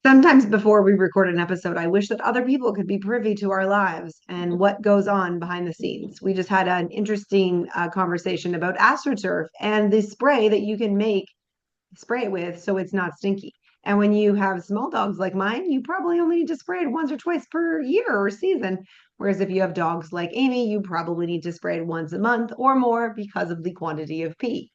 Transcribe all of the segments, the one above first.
Sometimes before we record an episode, I wish that other people could be privy to our lives and what goes on behind the scenes. We just had an interesting conversation about AstroTurf and the spray that you can make spray it with so it's not stinky. And when you have small dogs like mine, you probably only need to spray it once or twice per year or season. Whereas if you have dogs like Amy, you probably need to spray it once a month or more because of the quantity of pee.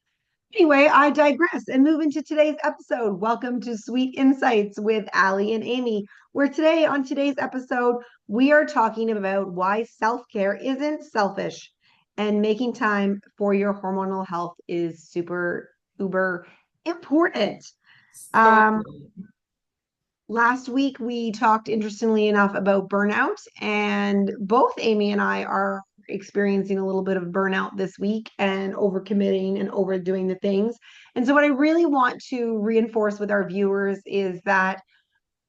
Anyway, I digress and move into today's episode. Welcome to Sweet Insights with Allie and Amy, where today, on today's episode, we are talking about why self care isn't selfish and making time for your hormonal health is super, uber important. So, Um, Last week, we talked, interestingly enough, about burnout, and both Amy and I are experiencing a little bit of burnout this week and overcommitting and overdoing the things. And so, what I really want to reinforce with our viewers is that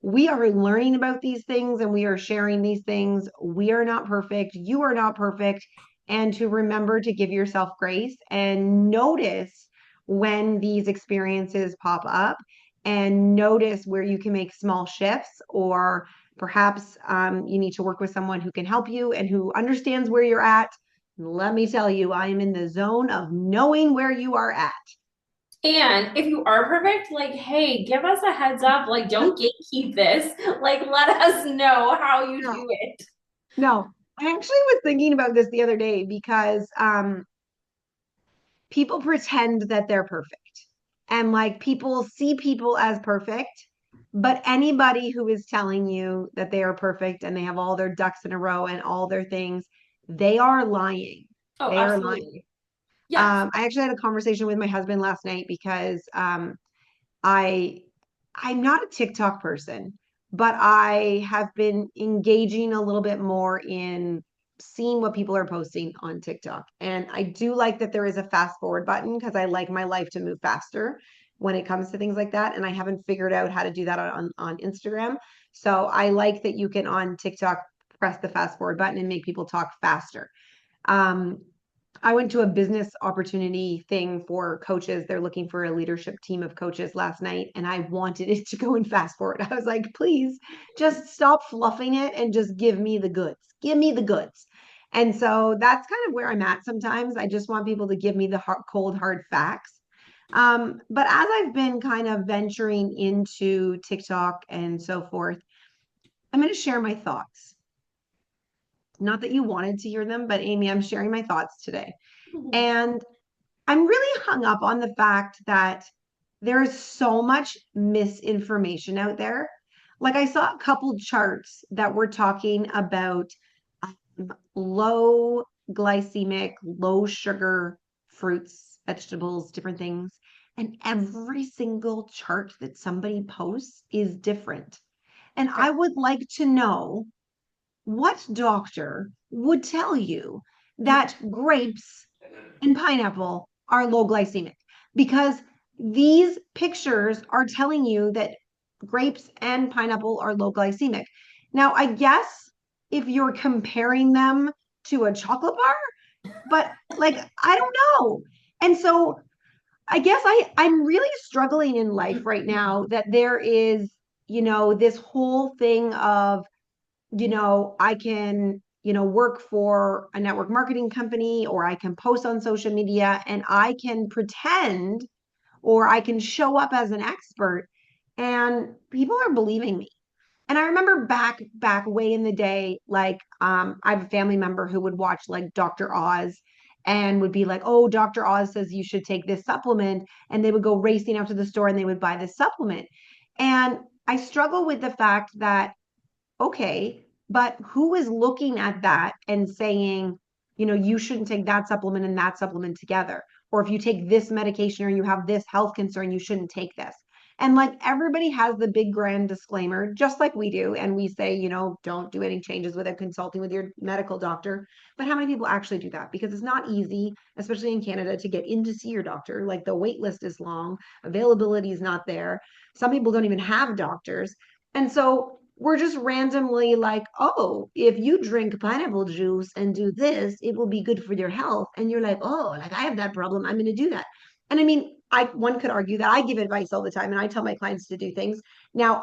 we are learning about these things and we are sharing these things. We are not perfect. You are not perfect. And to remember to give yourself grace and notice when these experiences pop up and notice where you can make small shifts or perhaps you need to work with someone who can help you and who understands where you're at. Let me tell you, I am in the zone of knowing where you are at. and if you are perfect, like, hey, give us a heads up. Like, don't gatekeep this. Like, let us know how you No, do it. no. I actually was thinking about this the other day because people pretend that they're perfect. And like people see people as perfect, but anybody who is telling you that they are perfect and they have all their ducks in a row and all their things, they are lying. Oh, They are lying. absolutely. Yes. I actually had a conversation with my husband last night because I I'm not a TikTok person, but I have been engaging a little bit more in seeing what people are posting on TikTok. And I do like that there is a fast forward button because I like my life to move faster when it comes to things like that. And I haven't figured out how to do that on Instagram. So I like that you can on TikTok press the fast forward button and make people talk faster. Um, I went to a business opportunity thing for coaches. They're looking for a leadership team of coaches last night, and I wanted it to go in fast forward. I was like, please just stop fluffing it and just give me the goods. Give me the goods. And so that's kind of where I'm at sometimes. I just want people to give me the cold, hard facts. But as I've been kind of venturing into TikTok and so forth, I'm going to share my thoughts. Not that you wanted to hear them, but Amy, I'm sharing my thoughts today. And I'm really hung up on the fact that there's so much misinformation out there. Like I saw a couple charts that were talking about low glycemic, low sugar fruits, vegetables, different things. And every single chart that somebody posts is different. And I would like to know what doctor would tell you that grapes and pineapple are low glycemic because these pictures are telling you that grapes and pineapple are low glycemic. Now, I guess if you're comparing them to a chocolate bar, but like, I don't know. And so I guess I'm really struggling in life right now that there is, this whole thing of I can, work for a network marketing company or I can post on social media and I can pretend or I can show up as an expert and people are believing me. And I remember back way in the day, like I have a family member who would watch like Dr. Oz and would be like, "Oh, Dr. Oz says you should take this supplement." And they would go racing out to the store and they would buy this supplement. And I struggle with the fact that okay, but who is looking at that and saying, you shouldn't take that supplement and that supplement together? Or if you take this medication or you have this health concern, you shouldn't take this. And like everybody has the big grand disclaimer, just like we do. And we say, don't do any changes without consulting with your medical doctor. But how many people actually do that? Because it's not easy, especially in Canada, to get in to see your doctor. Like the wait list is long, availability is not there. Some people don't even have doctors. And so we're just randomly like, oh, if you drink pineapple juice and do this, it will be good for your health. And you're like, oh, like I have that problem. I'm going to do that. And I mean, one could argue that I give advice all the time and I tell my clients to do things. Now,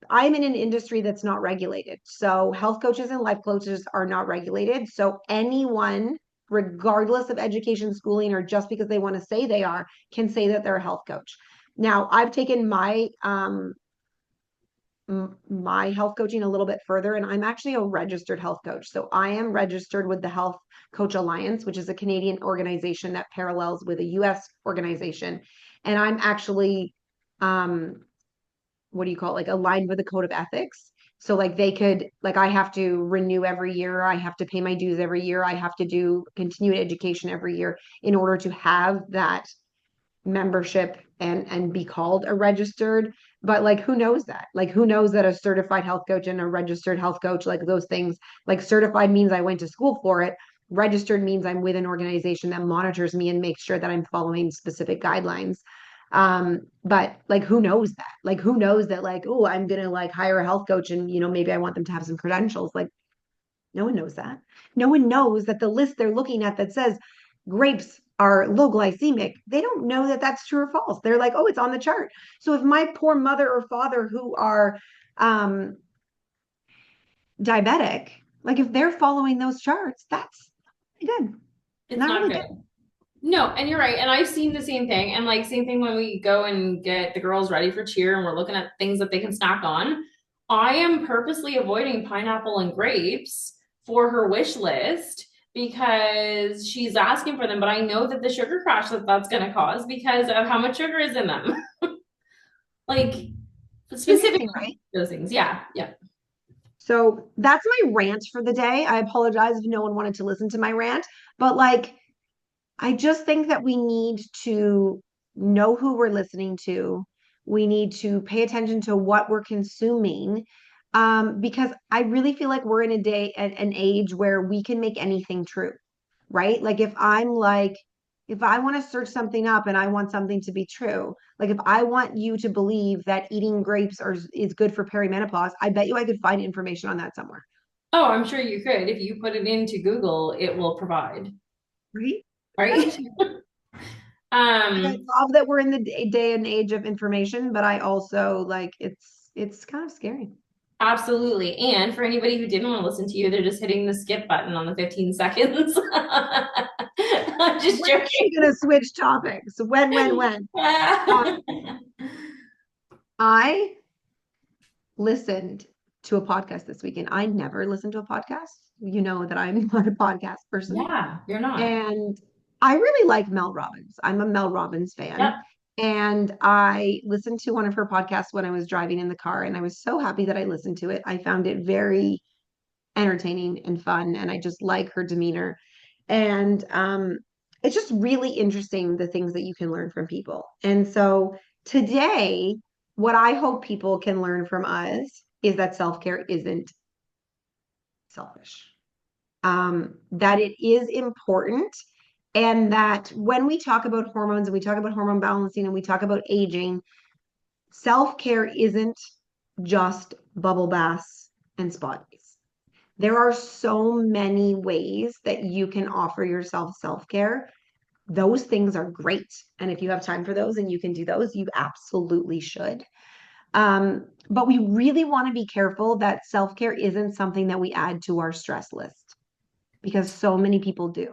I'm in an industry that's not regulated. So health coaches and life coaches are not regulated. So anyone, regardless of education, schooling, or just because they want to say they are, can say that they're a health coach. Now, I've taken my health coaching a little bit further, and I'm actually a registered health coach. So I am registered with the Health Coach Alliance, which is a Canadian organization that parallels with a US organization. And I'm actually what do you call it, like aligned with a code of ethics. So like they could, like I have to renew every year, I have to pay my dues every year, I have to do continuing education every year in order to have that membership and be called a registered. But like who knows that, like who knows that a certified health coach and a registered health coach, like those things, like certified means I went to school for it, registered means I'm with an organization that monitors me and makes sure that I'm following specific guidelines. But like who knows that, like who knows that, like, oh, I'm gonna like hire a health coach and maybe I want them to have some credentials. Like no one knows that. No one knows that the list they're looking at that says grapes are low glycemic, they don't know that that's true or false. They're like, oh, it's on the chart. So if my poor mother or father who are um, diabetic, like if they're following those charts, that's good. It's Not not really good. good. No, and you're right. And I've seen the same thing. And like same thing when we go and get the girls ready for cheer and we're looking at things that they can snack on. I am purposely avoiding pineapple and grapes for her wish list because she's asking for them, but I know that the sugar crash that that's going to cause because of how much sugar is in them. Like specific Interesting, right? those things. Yeah, yeah. So that's my rant for the day. I apologize if no one wanted to listen to my rant, but like I just think that we need to know who we're listening to. We need to pay attention to what we're consuming. Because I really feel like we're in a day, an age where we can make anything true, right? Like if I want to search something up and I want something to be true, like if I want you to believe that eating grapes is good for perimenopause, I bet you I could find information on that somewhere, Oh, I'm sure you could. If you put it into Google, it will provide, right? right? Like I Um, love that we're in the day and age of information, but I also like it's kind of scary. Absolutely. And for anybody who didn't want to listen to you, they're just hitting the skip button on the 15 seconds. I'm just When are joking. we gonna switch topics? When? Uh, I listened to a podcast this weekend. I never listened to a podcast. You know that I'm not a podcast person. Yeah, you're not. And I really like Mel Robbins. I'm a Mel Robbins Yep. fan. And I listened to one of her podcasts when I was driving in the car, and I was so happy that I listened to it. I found it very entertaining and fun, and I just like her demeanor. And it's just really interesting the things that you can learn from people. And so today, what I hope people can learn from us is that self-care isn't selfish, that it is important, and that when we talk about hormones and we talk about hormone balancing and we talk about aging, self-care isn't just bubble baths and spa days. There are so many ways that you can offer yourself self-care. Those things are great. And if you have time for those and you can do those, you absolutely should. But we really want to be careful that self-care isn't something that we add to our stress list because so many people do.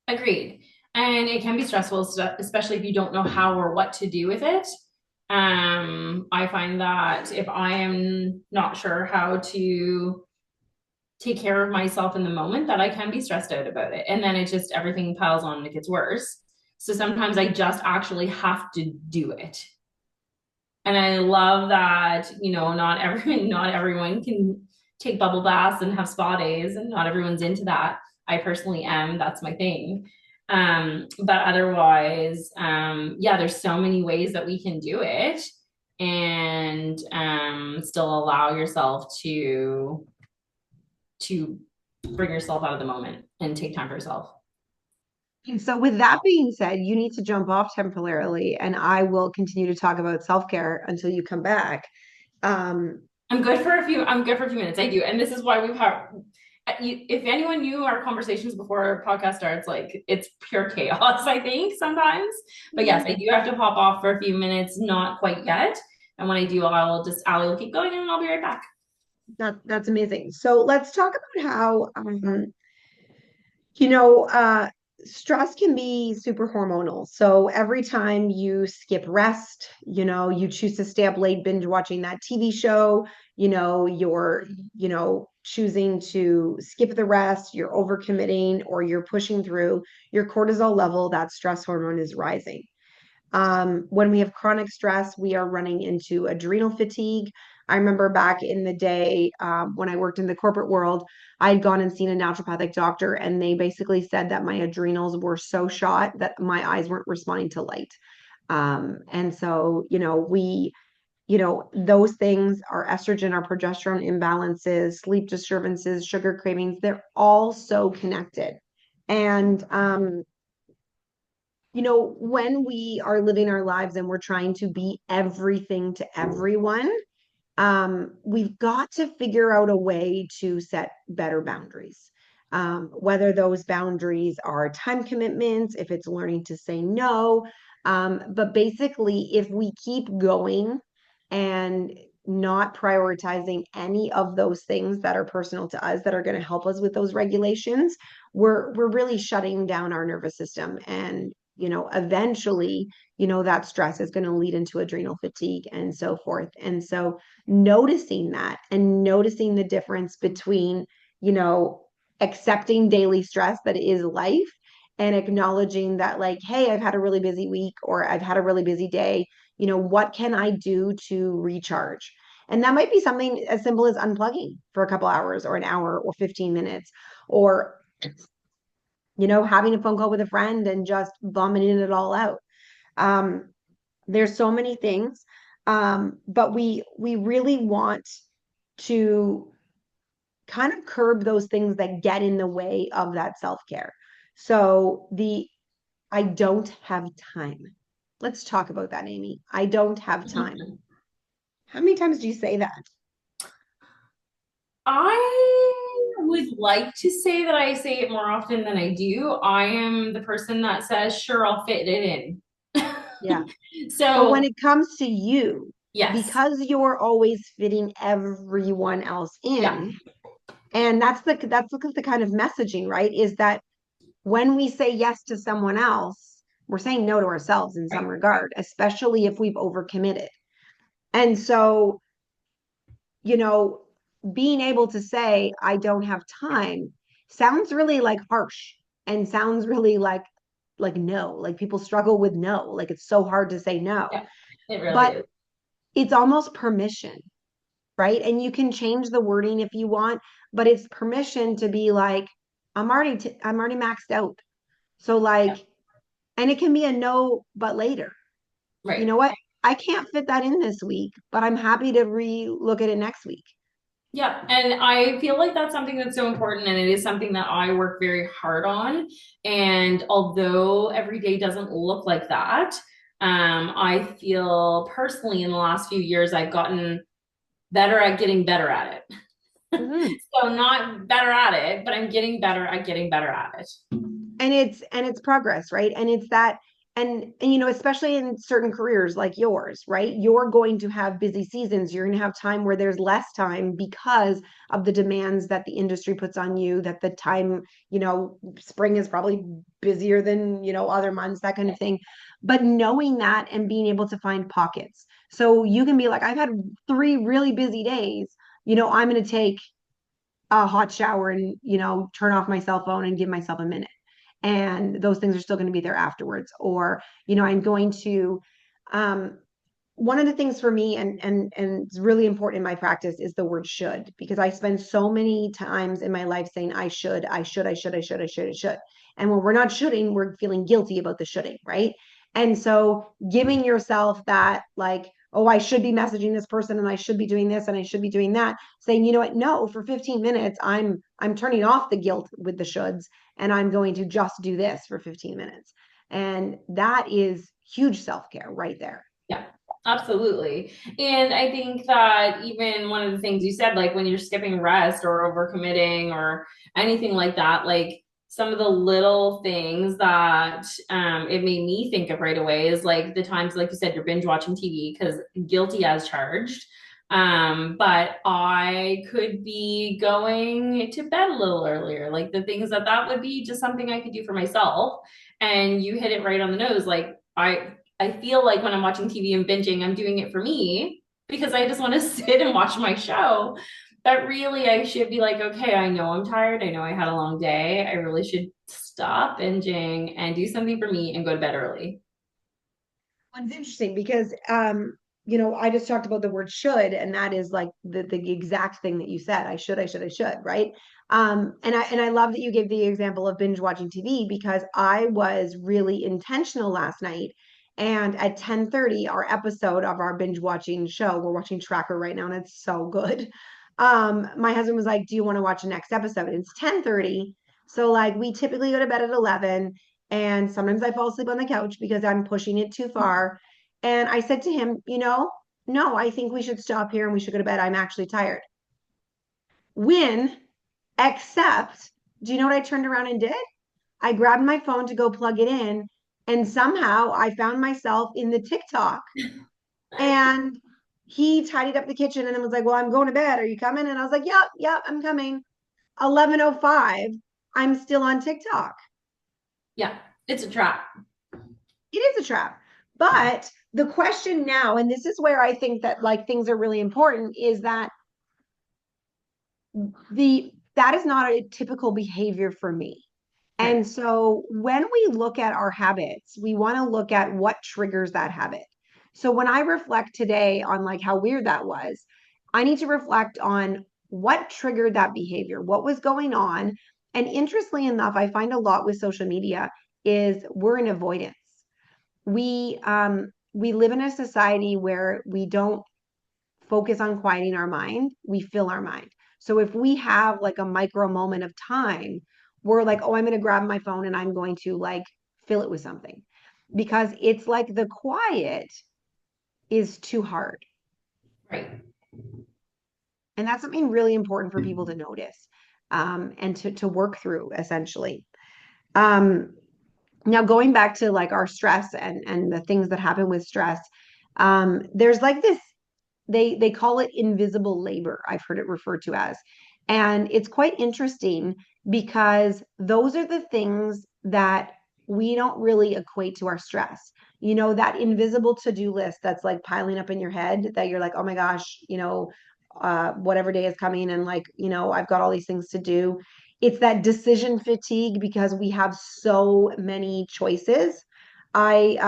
Agreed. And it can be stressful, especially if you don't know how or what to do with it. I find that if I am not sure how to take care of myself in the moment, that I can be stressed out about it. And then it just everything piles on and it gets worse. So sometimes I just actually have to do it. And I love that, not everyone can take bubble baths and have spa days, and not everyone's into that. I personally am. That's my thing. But otherwise, yeah, there's so many ways that we can do it and still allow yourself to bring yourself out of the moment and take time for yourself. And so, with that being said, you need to jump off temporarily, and I will continue to talk about self care until you come back. Um, I'm good for a few minutes. I do. And this is why we've had, if anyone knew our conversations before our podcast starts, like it's pure chaos, I think sometimes. But yes, I do have to pop off for a few minutes, not quite yet. And when I do, Allie will keep going and I'll be right back. That's amazing. So let's talk about how you know, stress can be super hormonal. So every time you skip rest, you choose to stay up late binge watching that TV show, you're, choosing to skip the rest, you're overcommitting or you're pushing through, your cortisol level, that stress hormone is rising. When we have chronic stress, we are running into adrenal fatigue. I remember back in the day when I worked in the corporate world, I had gone and seen a naturopathic doctor, and they basically said that my adrenals were so shot that my eyes weren't responding to light. And so, those things, our estrogen, our progesterone imbalances, sleep disturbances, sugar cravings, they're all so connected. And when we are living our lives and we're trying to be everything to everyone, we've got to figure out a way to set better boundaries. Whether those boundaries are time commitments, if it's learning to say no. But basically, if we keep going and not prioritizing any of those things that are personal to us that are going to help us with those regulations, we're really shutting down our nervous system. And eventually, that stress is going to lead into adrenal fatigue and so forth. And so noticing that and noticing the difference between, accepting daily stress that is life and acknowledging that, like, hey, I've had a really busy week or I've had a really busy day. What can I do to recharge? And that might be something as simple as unplugging for a couple hours or an hour or 15 minutes, or having a phone call with a friend and just vomiting it all out. Um, there's so many things, but we really want to kind of curb those things that get in the way of that self-care. So the I don't have time. Let's talk about that, Amy. I don't have time. How many times do you say that? I would like to say that I say it more often than I do. I am the person that says, sure, I'll fit it in. Yeah. But when So, it comes to you, yes. because you're always fitting everyone else Yeah. in, and that's the kind of messaging, right? Is that when we say yes to someone else, we're saying no to ourselves in some Right. regard, especially if we've overcommitted. And so, you know, being able to say, I don't have time sounds really like harsh and sounds really like no, like people struggle with no, like it's so hard to say no. Yeah. It really But is. it's almost permission, right? And you can change the wording if you want, but it's permission to be like, I'm already maxed out. So Yeah. like, and it can be a no, but later. You Right. know what? I can't fit that in this week, but I'm happy to re-look at it next week. Yeah, and I feel like that's something that's so important, and it is something that I work very hard on. And although every day doesn't look like that, I feel personally in the last few years I've gotten better at getting better at it. Mhm. So not better at it, but I'm getting better at getting better at it. And it's progress, right? And it's that, and especially in certain careers like yours, right? You're going to have busy seasons, you're going to have time where there's less time because of the demands that the industry puts on you, that the time, spring is probably busier than other months, that kind of thing. But knowing that and being able to find pockets, so you can be like, I've had 3 really busy days, I'm going to take a hot shower and turn off my cell phone and give myself a minute, and those things are still going to be there afterwards. Or I'm going to um one of the things for me, and it's really important in my practice, is the word should, because I spend so many times in my life saying I should, I should, I should, I should, I should, I should. And when we're not shoulding, we're feeling guilty about the shoulding, right? And so giving yourself that, like, oh, I should be messaging this person and I should be doing this and I should be doing that, saying, you know what, no, for 15 minutes I'm turning off the guilt with the shoulds, and I'm going to just do this for 15 minutes. And that is huge self-care right there. Yeah, absolutely. And I think that even one of the things you said, like when you're skipping rest or overcommitting or anything like that, like some of the little things that it made me think of right away is like the times, like you said, you're binge watching TV because guilty as charged. But I could be going to bed a little earlier. Like the things that would be just something I could do for myself. And you hit it right on the nose. Like I feel like when I'm watching TV and binging, I'm doing it for me because I just want to sit and watch my show. But really, I should be like, okay, I know I'm tired. I know I had a long day. I really should stop binging and do something for me and go to bed early. Well, it's interesting because I just talked about the word should, and that is like the exact thing that you said. I should, right? And I love that you gave the example of binge watching TV because I was really intentional last night. And at 10:30, our episode of our binge watching show, we're watching Tracker right now, and it's so good. My husband was like, "Do you want to watch the next episode?" And it's 10:30. So like we typically go to bed at 11. And sometimes I fall asleep on the couch because I'm pushing it too far. And I said to him, no, I think we should stop here and we should go to bed. I'm actually tired. When, except, do you know what I turned around and did? I grabbed my phone to go plug it in. And somehow I found myself in the TikTok. And he tidied up the kitchen and then was like, well, I'm going to bed. Are you coming? And I was like, yep, I'm coming. 11:05, I'm still on TikTok. Yeah, it's a trap. It is a trap. But the question now, and this is where I think that like things are really important, is that that is not a typical behavior for me. Right. And so when we look at our habits, we want to look at what triggers that habit. So when I reflect today on like how weird that was, I need to reflect on what triggered that behavior, what was going on. And interestingly enough, I find a lot with social media is we're in avoidance. We live in a society where we don't focus on quieting our mind, we fill our mind. So if we have like a micro moment of time, we're like, oh, I'm going to grab my phone and I'm going to like fill it with something because it's like the quiet is too hard. Right. And that's something really important for people to notice and to work through essentially. Um, Now going back to like our stress and the things that happen with stress, there's like this they call it invisible labor. I've heard it referred to as. And it's quite interesting because those are the things that we don't really equate to our stress. That invisible to-do list that's like piling up in your head that you're like, oh my gosh, whatever day is coming and like, I've got all these things to do. It's that decision fatigue because we have so many choices. I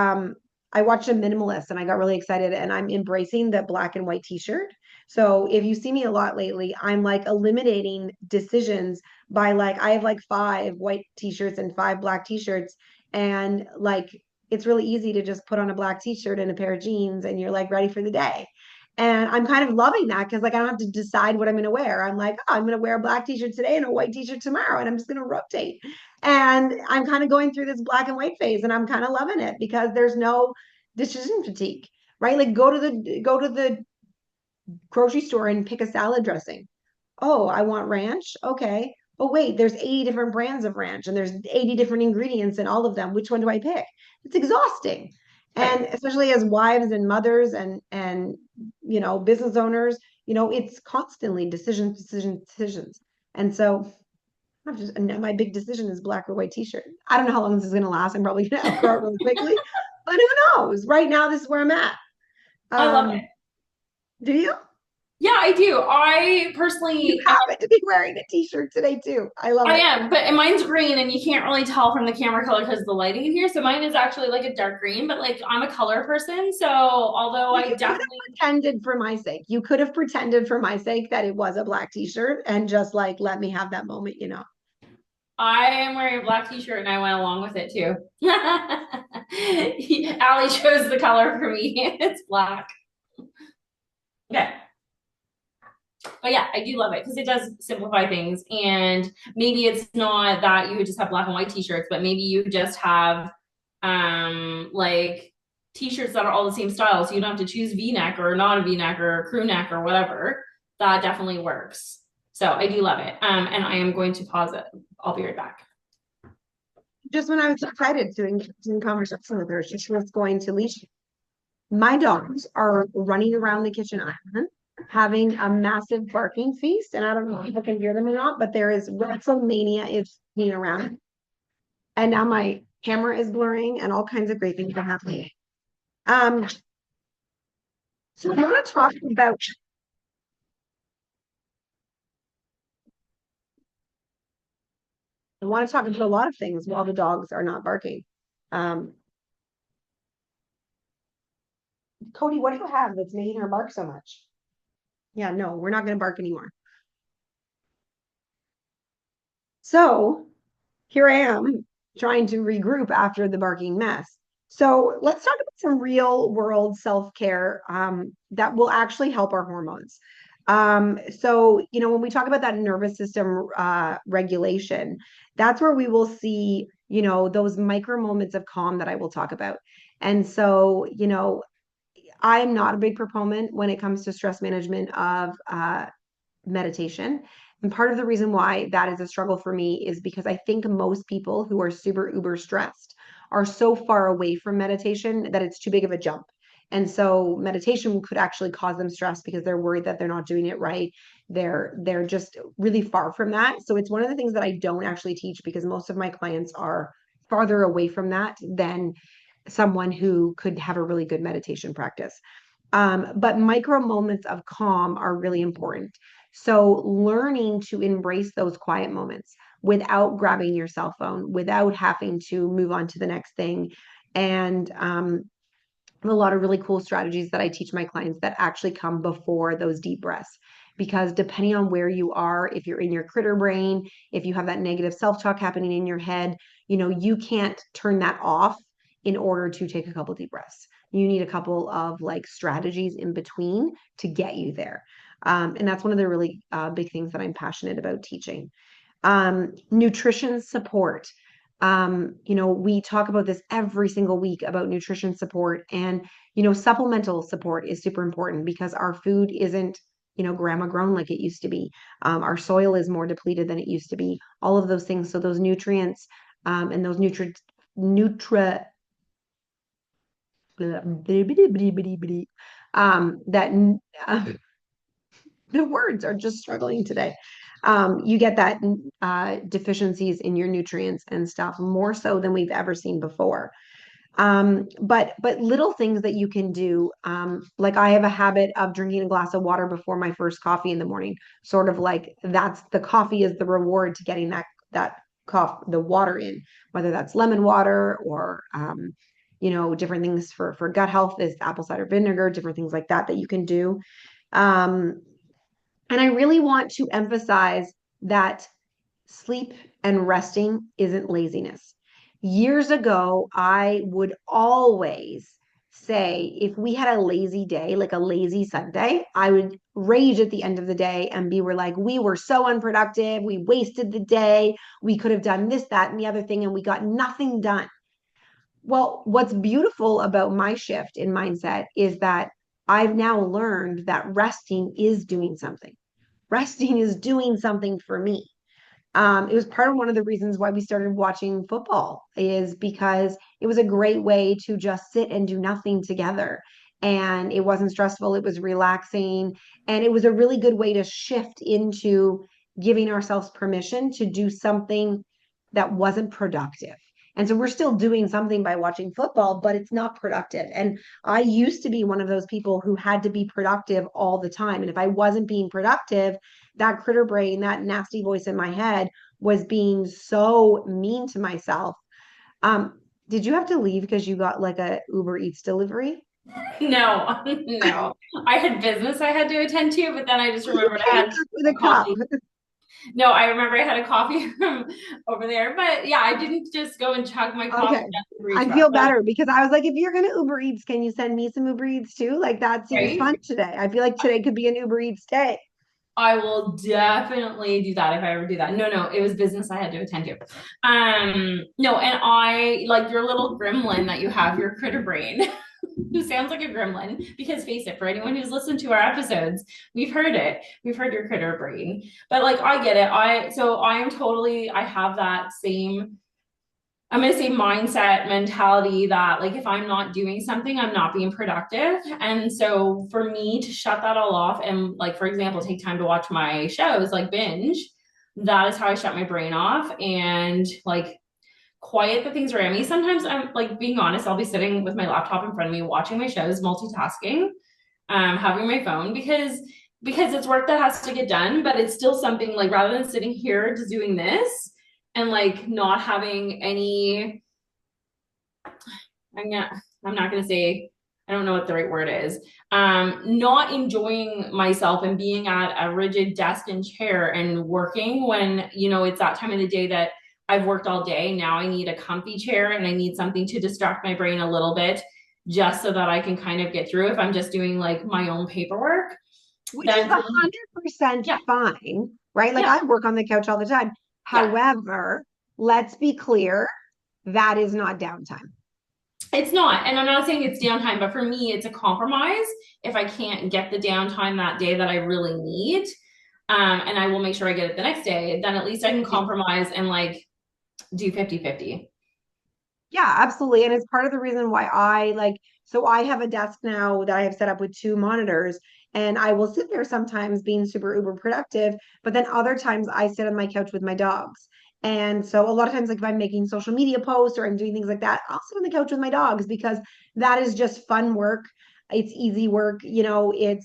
watched a minimalist and I got really excited and I'm embracing the black and white t-shirt. So if you see me a lot lately, I'm like eliminating decisions by like I have like 5 white t-shirts and 5 black t-shirts and like it's really easy to just put on a black t-shirt and a pair of jeans and you're like ready for the day. And I'm kind of loving that because like I don't have to decide what I'm going to wear. I'm like, oh, I'm going to wear a black t-shirt today and a white t-shirt tomorrow and I'm just going to rotate. And I'm kind of going through this black and white phase and I'm kind of loving it because there's no decision fatigue, right? Like go to the grocery store and pick a salad dressing. Oh, I want ranch. Okay. Oh, wait, there's 80 different brands of ranch and there's 80 different ingredients in all of them. Which one do I pick? It's exhausting. And Right. especially as wives and mothers and business owners, it's constantly decisions. And so I'm just my big decision is black or white t-shirt. I don't know how long this is going to last. I'm probably going to outgrow it really quickly, but who knows? Right now, this is where I'm at. I love it. Um, do you? Yeah, I do. I You personally, happen to be wearing a t-shirt today too. I love I it. am, but mine's green and you can't really tell from the camera color because of the lighting in here. So mine is actually like a dark green, but like I'm a color person. So although Like I you could have definitely, pretended for my sake. You could have pretended for my sake that it was a black t-shirt and just like let me have that moment. I am wearing a black t-shirt and I went along with it too. Allie chose the color for me. It's black. Okay. But yeah, I do love it because it does simplify things. And maybe it's not that you would just have black and white t-shirts, but maybe you just have like t-shirts that are all the same style. So you don't have to choose V-neck or not a V-neck or a crew neck or whatever. That definitely works. So I do love it. And I am going to pause it. I'll be right back. just when I was excited to engage in conversation with her, she was going to leash. My dogs are running around the kitchen island, having a massive barking feast, and I don't know if people can hear them or not, but there is WrestleMania is being around. And now my camera is blurring, and all kinds of great things are happening. Um, so I want to talk about. I want to talk about a lot of things while the dogs are not barking. Um, Cody, what do you have that's making her bark so much? Yeah, no, we're not going to bark anymore. So here I am trying to regroup after the barking mess. So let's talk about some real world self-care that will actually help our hormones. When we talk about that nervous system regulation, that's where we will see, those micro moments of calm that I will talk about. And so, I'm not a big proponent when it comes to stress management of meditation. And part of the reason why that is a struggle for me is because I think most people who are super uber stressed are so far away from meditation that it's too big of a jump. And so meditation could actually cause them stress because they're worried that they're not doing it right. They're just really far from that. So it's one of the things that I don't actually teach because most of my clients are farther away from that than someone who could have a really good meditation practice. But micro moments of calm are really important. So learning to embrace those quiet moments without grabbing your cell phone, without having to move on to the next thing. And a lot of really cool strategies that I teach my clients that actually come before those deep breaths. Because depending on where you are, if you're in your critter brain, if you have that negative self-talk happening in your head, you can't turn that off in order to take a couple deep breaths. You need a couple of like strategies in between to get you there. And that's one of the really big things that I'm passionate about teaching. Nutrition support. We talk about this every single week about nutrition support, and supplemental support is super important because our food isn't grandma grown like it used to be. Our soil is more depleted than it used to be. All of those things. So those nutrients and those nutra that the words are just struggling today. You get that deficiencies in your nutrients and stuff more so than we've ever seen before. But little things that you can do, like I have a habit of drinking a glass of water before my first coffee in the morning, sort of like that's the coffee is the reward to getting that the water in, whether that's lemon water or different things for gut health is apple cider vinegar, different things like that you can do. Um, and I really want to emphasize that sleep and resting isn't laziness. Years ago, I would always say if we had a lazy day, like a lazy Sunday, I would rage at the end of the day and we're like, we were so unproductive. We wasted the day. We could have done this, that, and the other thing, and we got nothing done. Well, what's beautiful about my shift in mindset is that I've now learned that resting is doing something. Resting is doing something for me. It was part of one of the reasons why we started watching football is because it was a great way to just sit and do nothing together. And it wasn't stressful, it was relaxing. And it was a really good way to shift into giving ourselves permission to do something that wasn't productive. And so we're still doing something by watching football, but it's not productive. And I used to be one of those people who had to be productive all the time. And if I wasn't being productive, that critter brain, that nasty voice in my head was being so mean to myself. Did you have to leave because you got like a Uber Eats delivery? No, no. I had business I had to attend to, but then I just You remembered I came had back with a a cup. coffee. No, I remember I had a coffee from over there, but yeah, I didn't just go and chug my coffee Okay. down the breeze I truck. feel better because I was like, if you're gonna Uber Eats, can you send me some Uber Eats too? Like that seems Right? fun today. I feel like today could be an Uber Eats day. I will definitely do that if I ever do that. No, no, it was business I had to attend to. No, and I like your little gremlin that you have, your critter brain, who sounds like a gremlin. Because face it, for anyone who's listened to our episodes, we've heard it. We've heard your critter brain. But like I get it. I am totally I have that same I'm going to say mindset mentality that like if I'm not doing something, I'm not being productive. And so for me to shut that all off and like, for example, take time to watch my shows, like binge, that is how I shut my brain off and like quiet the things around me. Sometimes I'm like being honest, I'll be sitting with my laptop in front of me, watching my shows, multitasking, having my phone because it's work that has to get done, but it's still something like rather than sitting here just doing this and like not having any I'm not I'm not gonna say I don't know what the right word is. Not enjoying myself and being at a rigid desk and chair and working when, you know, it's that time of the day that I've worked all day. Now I need a comfy chair and I need something to distract my brain a little bit just so that I can kind of get through if I'm just doing like my own paperwork. Which is Then a for me, 100% yeah, fine, right? Like yeah, I work on the couch all the time. yeah. However, let's be clear, that is not downtime. It's not. And I'm not saying it's downtime, but for me, it's a compromise if I can't get the downtime that day that I really need. And I will make sure I get it the next day, then at least I can compromise and like do 50-50. Yeah, absolutely. And it's part of the reason why I like, so I have a desk now that I have set up with two monitors, and I will sit there sometimes being super uber productive, but then other times I sit on my couch with my dogs. And so a lot of times, like if I'm making social media posts or I'm doing things like that, I'll sit on the couch with my dogs because that is just fun work. It's easy work, I'm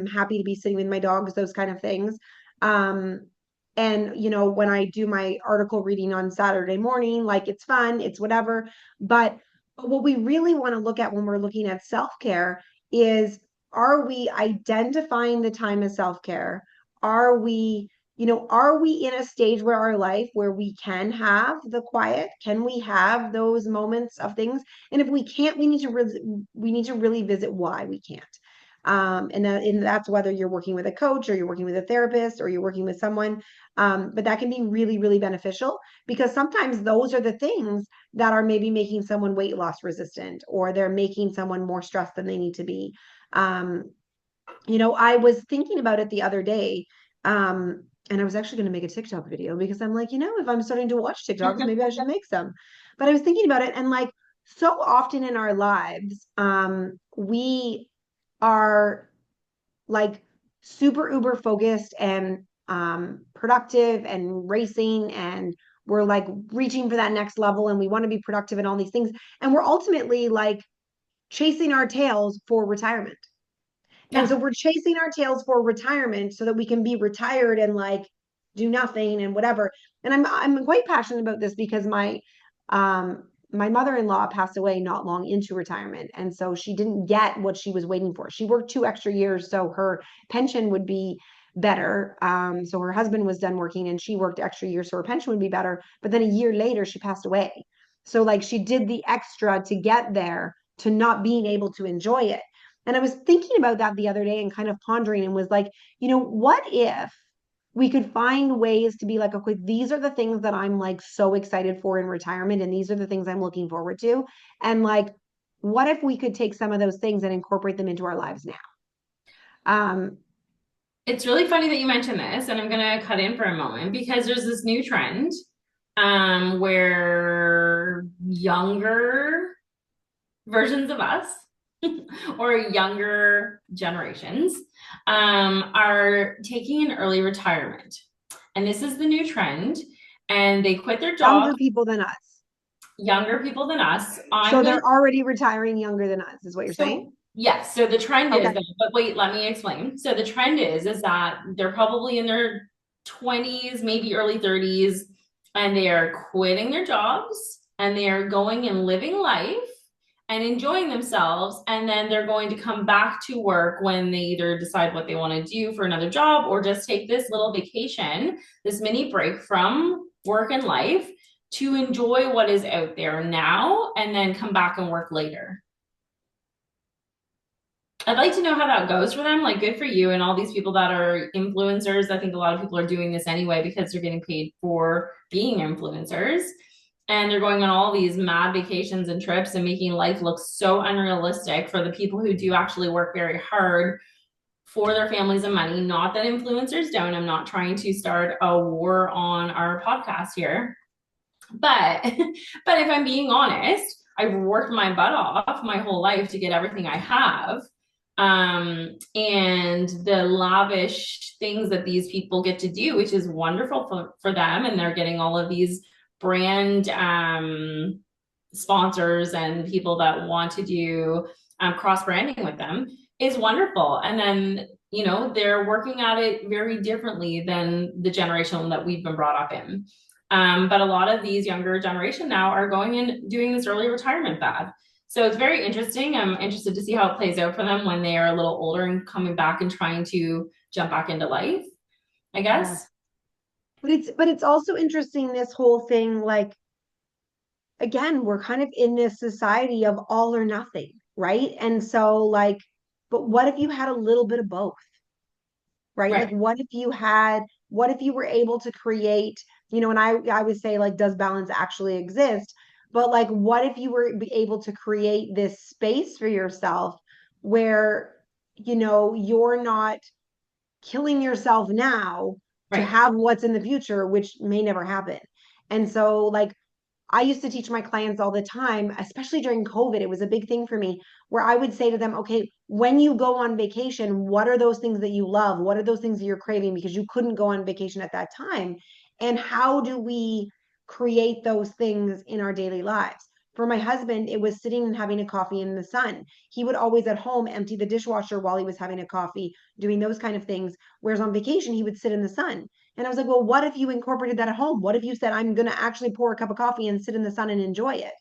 happy to be sitting with my dogs, those kind of things. Um, and when I do my article reading on Saturday morning, like it's fun, it's whatever. But what we really want to look at when we're looking at self-care is, are we identifying the time as self-care? Are we in a stage where our life where we can have the quiet? Can we have those moments of things? And if we can't, we need to really visit why we can't. And that's whether you're working with a coach or you're working with a therapist or you're working with someone. But that can be really, really beneficial because sometimes those are the things that are maybe making someone weight loss resistant, or they're making someone more stressed than they need to be. Um, I was thinking about it the other day. And I was actually going to make a TikTok video because I'm like, if I'm starting to watch TikToks, maybe I should make some. But I was thinking about it, and like so often in our lives, we are like super uber focused and productive and racing, and we're like reaching for that next level, and we want to be productive and all these things, and we're ultimately like chasing our tails for retirement. And Yeah. so we're chasing our tails for retirement so that we can be retired and like do nothing and whatever. And I'm quite passionate about this because my mother-in-law passed away not long into retirement. And so she didn't get what she was waiting for. She worked 2 extra years so her pension would be better. So her husband was done working and she worked extra years so her pension would be better. But then a year later, she passed away. So like she did the extra to get there to not being able to enjoy it. And I was thinking about that the other day and kind of pondering and was like, what if we could find ways to be like, okay, these are the things that I'm like so excited for in retirement, and these are the things I'm looking forward to. And like, what if we could take some of those things and incorporate them into our lives now? Um, It's really funny that you mentioned this, and I'm gonna cut in for a moment because there's this new trend where younger versions of us or younger generations are taking an early retirement. And this is the new trend. And they quit their Younger job, people than us. younger people than us. I'm So going to they're already retiring younger than us, is what you're saying? So yes, so the trend is Okay. that, but wait, let me explain. So the trend is that they're probably in their 20s, maybe early 30s, and they are quitting their jobs and they are going and living life and enjoying themselves. And then they're going to come back to work when they either decide what they want to do for another job or just take this little vacation, this mini break from work and life to enjoy what is out there now and then come back and work later. I'd like to know how that goes for them. Like, good for you and all these people that are influencers. I think a lot of people are doing this anyway because they're getting paid for being influencers. And they're going on all these mad vacations and trips and making life look so unrealistic for the people who do actually work very hard for their families and money. Not that influencers don't. I'm not trying to start a war on our podcast here. But but if I'm being honest, I've worked my butt off my whole life to get everything I have. And the lavish things that these people get to do, which is wonderful for them, and they're getting all of these brand sponsors and people that want to do cross branding with them, is wonderful. And then, you know, they're working at it very differently than the generation that we've been brought up in. But a lot of these younger generation now are going and doing this early retirement fad. So it's very interesting. I'm interested to see how it plays out for them when they are a little older and coming back and trying to jump back into life, I Yes. guess. But it's also interesting, this whole thing, like, again, we're kind of in this society of all or nothing, right? And so, like, but what if you had a little bit of both? Right? Like, Right. what if you were able to create, and I would say, like, does balance actually exist? But like, what if you were able to create this space for yourself where, you're not killing yourself now to Right. have what's in the future, which may never happen. And so, like, I used to teach my clients all the time, especially during COVID. It was a big thing for me where I would say to them, okay, when you go on vacation, what are those things that you love? What are those things that you're craving because you couldn't go on vacation at that time? And how do we create those things in our daily lives? For my husband, it was sitting and having a coffee in the sun. He would always at home empty the dishwasher while he was having a coffee, doing those kind of things. Whereas on vacation, he would sit in the sun. And I was like, well, what if you incorporated that at home? What if you said, I'm going to actually pour a cup of coffee and sit in the sun and enjoy it?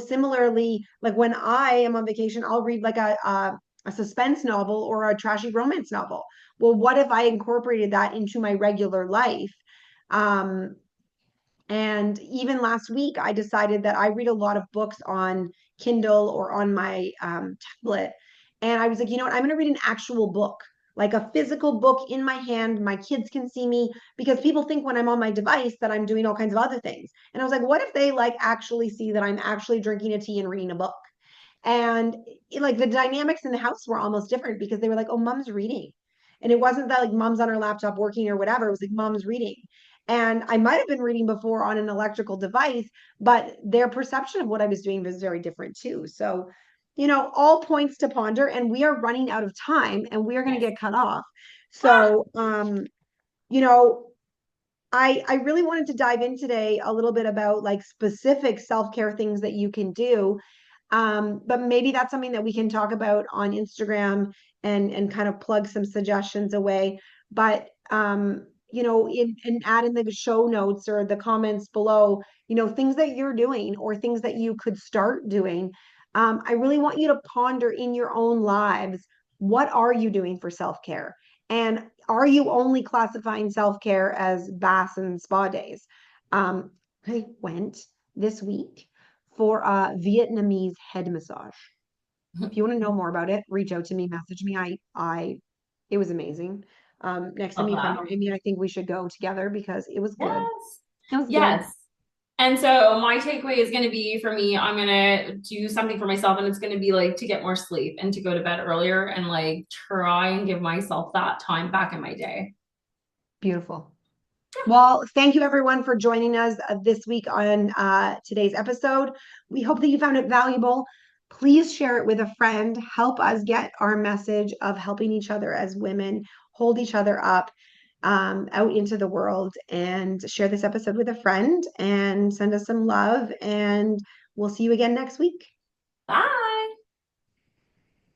Similarly, like, when I am on vacation, I'll read like a suspense novel or a trashy romance novel. Well, what if I incorporated that into my regular life? Um, and even last week, I decided that I read a lot of books on Kindle or on my tablet. And I was like, you know what? I'm going to read an actual book, like a physical book in my hand. My kids can see me, because people think when I'm on my device that I'm doing all kinds of other things. And I was like, what if they like actually see that I'm actually drinking a tea and reading a book? And like, the dynamics in the house were almost different because they were like, oh, mom's reading. And it wasn't that like mom's on her laptop working or whatever. It was like mom's reading. And I might have been reading before on an electrical device, but their perception of what I was doing was very different too. So, all points to ponder, and we are running out of time and we are going to Yes. get cut off. Ah, So, you know, I really wanted to dive in today a little bit about like specific self-care things that you can do. But maybe that's something that we can talk about on Instagram and kind of plug some suggestions away. But and add in the show notes or the comments below, things that you're doing or things that you could start doing. I really want you to ponder in your own lives, what are you doing for self-care? And are you only classifying self-care as baths and spa days? I went this week for a Vietnamese head massage. If you want to know more about it, reach out to me, message me. It was amazing. Next time love you come that. to Miami, I think we should go together because it was good. Yes. It was good. Yes. And so my takeaway is going to be for me, I'm going to do something for myself, and it's going to be like to get more sleep and to go to bed earlier and like try and give myself that time back in my day. Beautiful. Well, thank you everyone for joining us this week on today's episode. We hope that you found it valuable. Please share it with a friend. Help us get our message of helping each other as women, hold each other up out into the world, and share this episode with a friend and send us some love. And we'll see you again next week. Bye.